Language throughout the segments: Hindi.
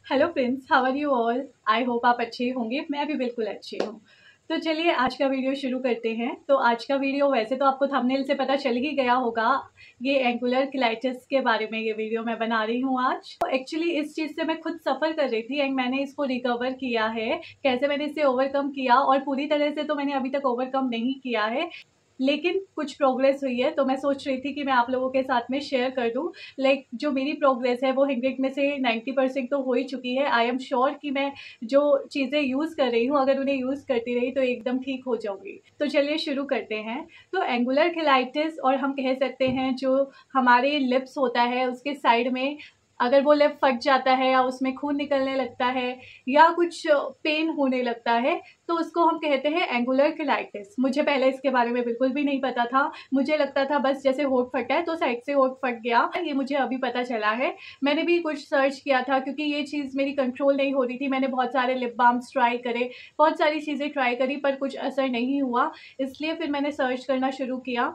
Hello friends, how are you all. I hope आप अच्छे होंगे। मैं भी बिल्कुल अच्छी हूँ। तो चलिए आज का वीडियो शुरू करते हैं। तो आज का वीडियो वैसे तो आपको थंबनेल से पता चल ही गया होगा, ये एंगुलर किलाइटिस के बारे में ये वीडियो मैं बना रही हूँ आज। तो एक्चुअली इस चीज़ से मैं खुद सफ़र कर रही थी एंड मैंने इसको रिकवर किया है। कैसे मैंने इसे ओवरकम किया, और पूरी तरह से तो मैंने अभी तक ओवरकम नहीं किया है, लेकिन कुछ प्रोग्रेस हुई है। तो मैं सोच रही थी कि मैं आप लोगों के साथ में शेयर कर दूं। लाइक जो मेरी प्रोग्रेस है वो 100 में से 90% तो हो ही चुकी है। आई एम श्योर कि मैं जो चीज़ें यूज़ कर रही हूँ, अगर उन्हें यूज़ करती रही तो एकदम ठीक हो जाऊंगी। तो चलिए शुरू करते हैं। तो एंगुलर किलाइटिस, और हम कह सकते हैं जो हमारे लिप्स होता है उसके साइड में अगर वो लिप फट जाता है या उसमें खून निकलने लगता है या कुछ पेन होने लगता है, तो उसको हम कहते हैं एंगुलर किलाइटिस। मुझे पहले इसके बारे में बिल्कुल भी नहीं पता था। मुझे लगता था बस जैसे होंठ फटा है तो साइड से होंठ फट गया, ये मुझे अभी पता चला है। मैंने भी कुछ सर्च किया था क्योंकि ये चीज़ मेरी कंट्रोल नहीं हो रही थी। मैंने बहुत सारे लिप बाम्स ट्राई करे, बहुत सारी चीज़ें ट्राई करी, पर कुछ असर नहीं हुआ। इसलिए फिर मैंने सर्च करना शुरू किया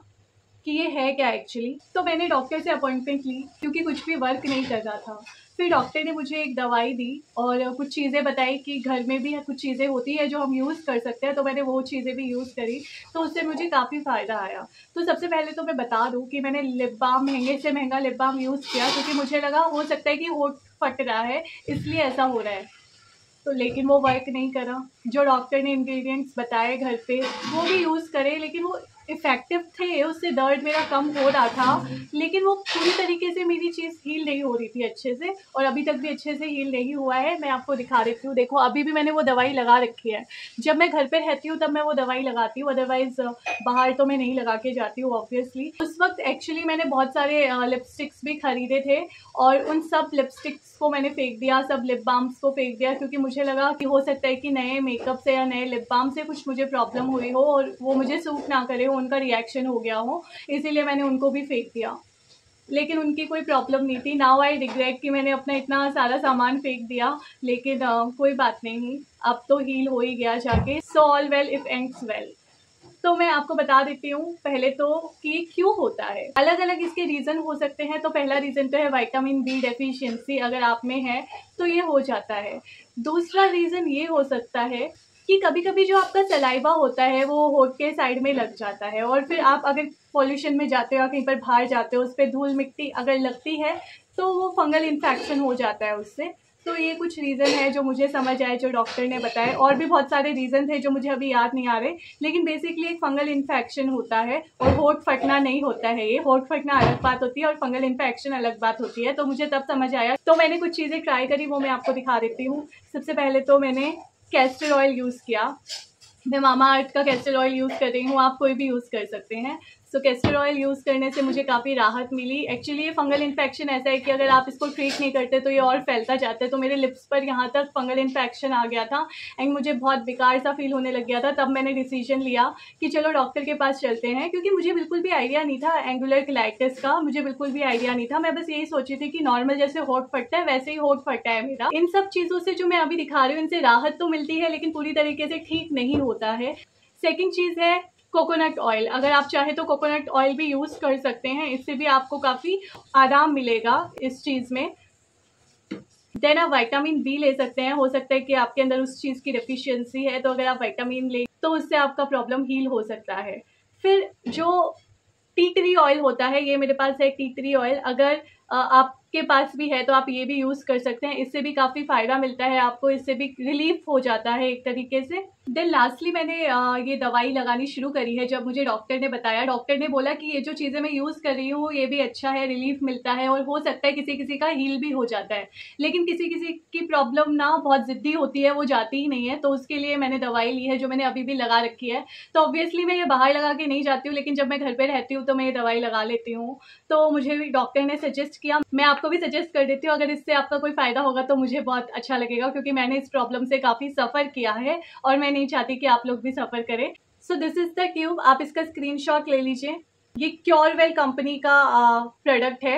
कि ये है क्या एक्चुअली। तो मैंने डॉक्टर से अपॉइंटमेंट ली क्योंकि कुछ भी वर्क नहीं कर रहा था। फिर डॉक्टर ने मुझे एक दवाई दी और कुछ चीज़ें बताई कि घर में भी कुछ चीज़ें होती है जो हम यूज़ कर सकते हैं। तो मैंने वो चीज़ें भी यूज़ करी, तो उससे मुझे काफ़ी फ़ायदा आया। तो सबसे पहले तो मैं बता दूँ कि मैंने लिप बाम, महंगे से महंगा लिप बाम यूज़ किया क्योंकि मुझे लगा हो सकता है कि होंठ फट रहा है इसलिए ऐसा हो रहा है। तो लेकिन वो वर्क नहीं करा। जो डॉक्टर ने इंग्रेडिएंट्स बताए घर पे वो भी यूज़ करे, लेकिन वो इफ़ेक्टिव थे, उससे दर्द मेरा कम हो रहा था, लेकिन वो पूरी तरीके से मेरी चीज़ हील नहीं हो रही थी अच्छे से, और अभी तक भी अच्छे से हील नहीं हुआ है। मैं आपको दिखा देती हूँ, देखो अभी भी मैंने वो दवाई लगा रखी है। जब मैं घर पे रहती हूँ तब मैं वो दवाई लगाती हूँ, अदरवाइज़ बाहर तो मैं नहीं लगा के जाती हूँ ऑब्वियसली। उस वक्त एक्चुअली मैंने बहुत सारे लिपस्टिक्स भी खरीदे थे और उन सब लिपस्टिक्स को मैंने फेंक दिया, सब लिप बाम्स को फेंक दिया, क्योंकि मुझे लगा कि हो सकता है कि नए मेकअप से या नए लिप बाम से कुछ मुझे प्रॉब्लम हुई हो और वो मुझे सूट ना करे हो, उनका रिएक्शन हो गया हो, इसीलिए मैंने उनको भी फेंक दिया। लेकिन उनकी कोई प्रॉब्लम नहीं थी। नाउ आई रिग्रेट कि मैंने अपना इतना सारा सामान फेंक दिया, लेकिन कोई बात नहीं, अब तो हील हो ही गया जाके। So all well if ends well. तो मैं आपको बता देती हूँ पहले तो कि ये क्यों होता है। अलग अलग इसके रीज़न हो सकते हैं। तो पहला रीज़न तो है विटामिन बी डेफिशिएंसी, अगर आप में है तो ये हो जाता है। दूसरा रीज़न ये हो सकता है कि कभी कभी जो आपका सलाइवा होता है वो होंठ के साइड में लग जाता है, और फिर आप अगर पॉल्यूशन में जाते हो या कहीं पर बाहर जाते हो, उस पर धूल मिट्टी अगर लगती है तो वो फंगल इन्फेक्शन हो जाता है उससे। तो ये कुछ रीज़न है जो मुझे समझ आए, जो डॉक्टर ने बताए। और भी बहुत सारे रीज़न थे जो मुझे अभी याद नहीं आ रहे, लेकिन बेसिकली एक फंगल इन्फेक्शन होता है और होंठ फटना नहीं होता है। ये होंठ फटना अलग बात होती है और फंगल इन्फेक्शन अलग बात होती है। तो मुझे तब समझ आया, तो मैंने कुछ चीज़ें ट्राई करी, वो मैं आपको दिखा देती हूँ। सबसे पहले तो मैंने कैस्टर ऑयल यूज़ किया। मैं मामा अर्थ का कैस्टर ऑयल यूज़ कर रही हूँ, आप कोई भी यूज़ कर सकते हैं। सो कैस्टर ऑयल यूज़ करने से मुझे काफ़ी राहत मिली। एक्चुअली ये फंगल इन्फेक्शन ऐसा है कि अगर आप इसको ट्रीट नहीं करते तो ये और फैलता जाता है। तो मेरे लिप्स पर यहाँ तक फंगल इन्फेक्शन आ गया था एंड मुझे बहुत बेकार सा फील होने लग गया था। तब मैंने डिसीजन लिया कि चलो डॉक्टर के पास चलते हैं, क्योंकि मुझे बिल्कुल भी आइडिया नहीं था एंगुलर किलाइटिस का। मुझे बिल्कुल भी आइडिया नहीं था। मैं बस यही सोची थी कि नॉर्मल जैसे होंठ फटता है वैसे ही होंठ फटा है मेरा। इन सब चीज़ों से जो मैं अभी दिखा रही हूँ, इनसे राहत तो मिलती है लेकिन पूरी तरीके से ठीक नहीं होता है। सेकेंड चीज़ है कोकोनट ऑयल। अगर आप चाहें तो कोकोनट ऑयल भी यूज़ कर सकते हैं, इससे भी आपको काफ़ी आराम मिलेगा इस चीज़ में। देन आप विटामिन बी ले सकते हैं। हो सकता है कि आपके अंदर उस चीज़ की डेफिशिएंसी है, तो अगर आप विटामिन ले तो उससे आपका प्रॉब्लम हील हो सकता है। फिर जो टी ट्री ऑयल होता है, ये मेरे पास है टी ट्री ऑयल। अगर आपके पास भी है तो आप ये भी यूज़ कर सकते हैं, इससे भी काफ़ी फ़ायदा मिलता है आपको, इससे भी रिलीफ हो जाता है एक तरीके से। देन लास्टली मैंने ये दवाई लगानी शुरू करी है जब मुझे डॉक्टर ने बताया। डॉक्टर ने बोला कि ये जो चीज़ें मैं यूज़ कर रही हूँ ये भी अच्छा है, रिलीफ मिलता है, और हो सकता है किसी किसी का हील भी हो जाता है। लेकिन किसी किसी की प्रॉब्लम ना बहुत ज़िद्दी होती है, वो जाती ही नहीं है, तो उसके लिए मैंने दवाई ली है जो मैंने अभी भी लगा रखी है। तो ऑब्वियसली मैं ये बाहर लगा के नहीं जाती हूँ, लेकिन जब मैं घर पे रहती हूँ तो मैं ये दवाई लगा लेती हूँ। तो मुझे भी डॉक्टर ने सजेस्ट किया, मैं आपको भी सजेस्ट कर देती हूँ। अगर इससे आपका कोई फ़ायदा होगा तो मुझे बहुत अच्छा लगेगा, क्योंकि मैंने इस प्रॉब्लम से काफ़ी सफ़र किया है और मैं नहीं चाहती कि आप लोग भी सफ़र करें। So this is the tube, आप इसका स्क्रीनशॉट ले लीजिए। ये क्योरवेल कंपनी का प्रोडक्ट है।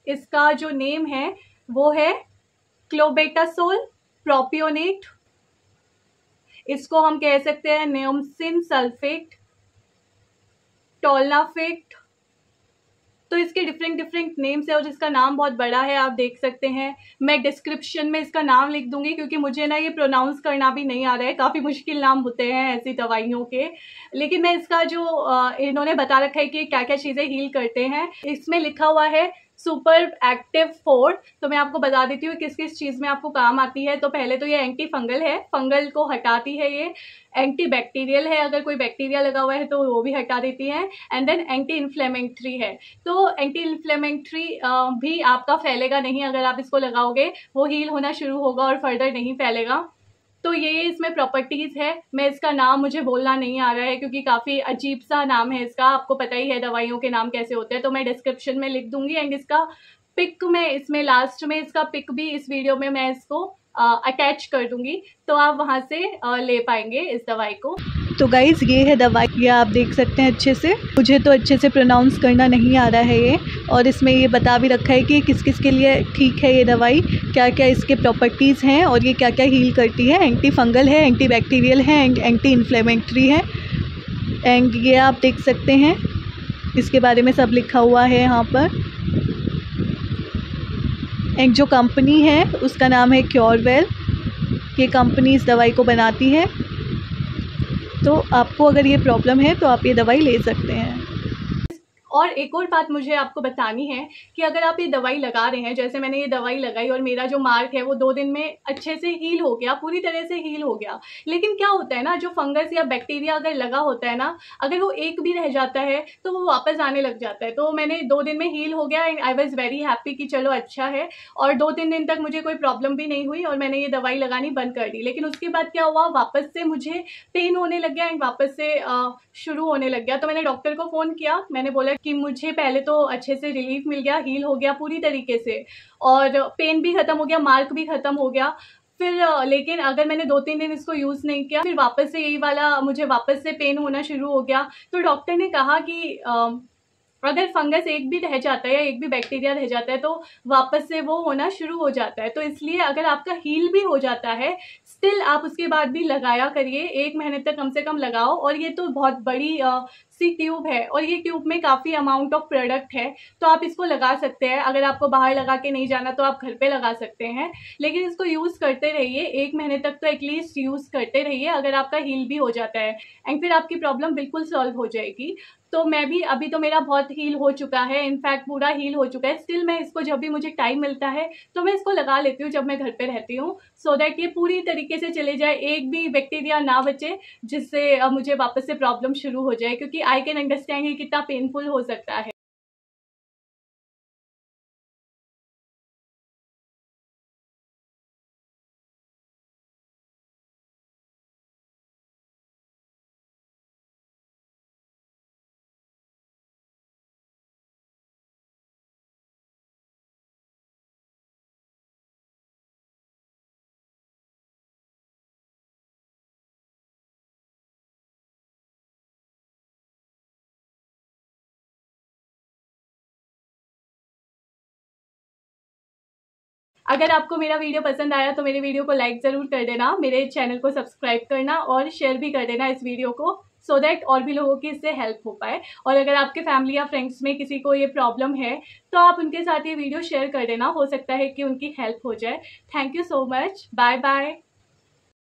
इसका जो नेम है वो है क्लोबेटासोल प्रोपियोनेट। इसको हम कह सकते हैं नियोमसिन सल्फेट, टोलनाफेट, तो इसके डिफरेंट डिफरेंट नेम्स है और इसका नाम बहुत बड़ा है, आप देख सकते हैं। मैं डिस्क्रिप्शन में इसका नाम लिख दूंगी क्योंकि मुझे ना ये प्रोनाउंस करना भी नहीं आ रहा है, काफ़ी मुश्किल नाम होते हैं ऐसी दवाइयों के। लेकिन मैं इसका जो इन्होंने बता रखा है कि क्या क्या चीज़ें हील करते हैं, इसमें लिखा हुआ है सुपर एक्टिव 4। तो मैं आपको बता देती हूँ किस किस चीज़ में आपको काम आती है। तो पहले तो ये एंटी फंगल है, फंगल को हटाती है ये। एंटी बैक्टीरियल है, अगर कोई बैक्टीरिया लगा हुआ है तो वो भी हटा देती है। एंड देन एंटी इन्फ्लेमेटरी है, तो एंटी इन्फ्लेमेटरी भी आपका फैलेगा नहीं अगर आप इसको लगाओगे, वो हील होना शुरू होगा और फर्दर नहीं फैलेगा। तो ये इसमें प्रॉपर्टीज़ है। मैं इसका नाम मुझे बोलना नहीं आ रहा है क्योंकि काफ़ी अजीब सा नाम है इसका, आपको पता ही है दवाइयों के नाम कैसे होते हैं। तो मैं डिस्क्रिप्शन में लिख दूंगी एंड इसका पिक मैं इसमें लास्ट में इसका पिक भी इस वीडियो में मैं इसको अटैच कर दूंगी, तो आप वहाँ से ले पाएंगे इस दवाई को। तो गाइज़ ये है दवाई, ये आप देख सकते हैं अच्छे से। मुझे तो अच्छे से प्रोनाउंस करना नहीं आ रहा है ये, और इसमें ये बता भी रखा है कि किस किस के लिए ठीक है ये दवाई, क्या क्या इसके प्रॉपर्टीज़ हैं और ये क्या क्या हील करती है। एंटी फंगल है, एंटी बैक्टीरियल है, एंटी इन्फ्लेमेटरी है। एंड ये आप देख सकते हैं इसके बारे में सब लिखा हुआ है यहाँ पर। एक जो कंपनी है उसका नाम है क्योरवेल, ये कंपनी इस दवाई को बनाती है। तो आपको अगर ये प्रॉब्लम है तो आप ये दवाई ले सकते हैं। और एक और बात मुझे आपको बतानी है कि अगर आप ये दवाई लगा रहे हैं, जैसे मैंने ये दवाई लगाई और मेरा जो मार्क है वो 2 दिन में अच्छे से हील हो गया, पूरी तरह से हील हो गया। लेकिन क्या होता है ना, जो फंगस या बैक्टीरिया अगर लगा होता है ना, अगर वो एक भी रह जाता है तो वो वापस आने लग जाता है। तो मैंने 2 दिन में हील हो गया and I was very happy कि चलो अच्छा है, और 2-3 दिन तक मुझे कोई प्रॉब्लम भी नहीं हुई और मैंने ये दवाई लगानी बंद कर दी। लेकिन उसके बाद क्या हुआ, वापस से मुझे पेन होने लग गया एंड वापस से शुरू होने लग गया। तो मैंने डॉक्टर को फ़ोन किया, मैंने बोला कि मुझे पहले तो अच्छे से रिलीफ मिल गया, हील हो गया पूरी तरीके से, और पेन भी ख़त्म हो गया, मार्क भी ख़त्म हो गया। फिर लेकिन अगर मैंने 2-3 दिन इसको यूज़ नहीं किया, फिर वापस से यही वाला मुझे वापस से पेन होना शुरू हो गया। तो डॉक्टर ने कहा कि अगर फंगस एक भी रह जाता है या एक भी बैक्टीरिया रह जाता है तो वापस से वो होना शुरू हो जाता है। तो इसलिए अगर आपका हील भी हो जाता है, स्टिल आप उसके बाद भी लगाया करिए, 1 महीने तक कम से कम लगाओ। और ये तो बहुत बड़ी सी ट्यूब है और ये ट्यूब में काफ़ी अमाउंट ऑफ प्रोडक्ट है, तो आप इसको लगा सकते हैं। अगर आपको बाहर लगा के नहीं जाना तो आप घर पे लगा सकते हैं, लेकिन इसको यूज़ करते रहिए, 1 महीने तक तो एटलीस्ट यूज़ करते रहिए अगर आपका हील भी हो जाता है, एंड फिर आपकी प्रॉब्लम बिल्कुल सॉल्व हो जाएगी। तो मैं भी अभी तो मेरा बहुत हील हो चुका है, इनफैक्ट पूरा हील हो चुका है। स्टिल मैं इसको जब भी मुझे टाइम मिलता है तो मैं इसको लगा लेती हूँ जब मैं घर पे रहती हूँ, सो दैट ये पूरी तरीके से चले जाए, एक भी बैक्टीरिया ना बचे जिससे मुझे वापस से प्रॉब्लम शुरू हो जाए, क्योंकि आई कैन अंडरस्टैंड ये कितना पेनफुल हो सकता है। अगर आपको मेरा वीडियो पसंद आया तो मेरे वीडियो को लाइक ज़रूर कर देना, मेरे चैनल को सब्सक्राइब करना और शेयर भी कर देना इस वीडियो को, सो दैट और भी लोगों की इससे हेल्प हो पाए। और अगर आपके फैमिली या फ्रेंड्स में किसी को ये प्रॉब्लम है तो आप उनके साथ ये वीडियो शेयर कर देना, हो सकता है कि उनकी हेल्प हो जाए। Thank you so much, bye bye.